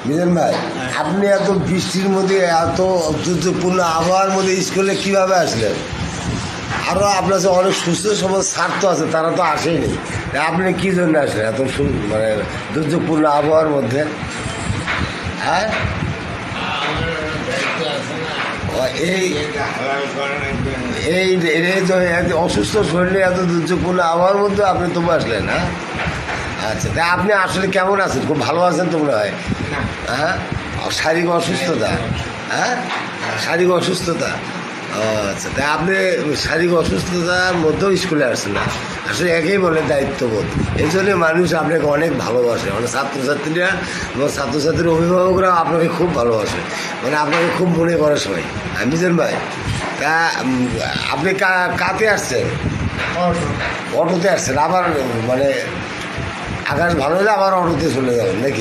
মিজান ভাই, আপনি এত বৃষ্টির মধ্যে এত দুর্যোগপূর্ণ আবহাওয়ার মধ্যে স্কুলে কিভাবে আসলেন? আরও আপনার যে অনেক সুস্থ সমাজ স্বার্থ আছে, তারা তো আসেনি। আপনি কী জন্য আসলেন এত মানে দুর্যোগপূর্ণ আবহাওয়ার মধ্যে? হ্যাঁ, এই এই এই তো এত অসুস্থ শরীরে এত দুর্যোগপূর্ণ আবহাওয়ার মধ্যে আপনি তবু আসলেন? হ্যাঁ, আচ্ছা, তাই আপনি আসলে কেমন আছেন? খুব ভালো আছেন তো মনে হয়। হ্যাঁ, শারীরিক অসুস্থতা। হ্যাঁ, শারীরিক অসুস্থতা। ও আচ্ছা, তাই আপনি শারীরিক অসুস্থতার মধ্যেও স্কুলে আসছেন না? আসলে একেই বলে দায়িত্ববোধ। এই জন্যে মানুষ আপনাকে অনেক ভালোবাসে, মানে ছাত্রছাত্রীরা এবং ছাত্রছাত্রীর অভিভাবকরা আপনাকে খুব ভালোবাসে, মানে আপনাকে খুব মনে করে সবাই। মিজান ভাই, তা আপনি কাতে আসছেন? অটোতে আসছেন? আবার মানে আকাশ ভালো হলে আবার অটোতে চলে যাবেন নাকি?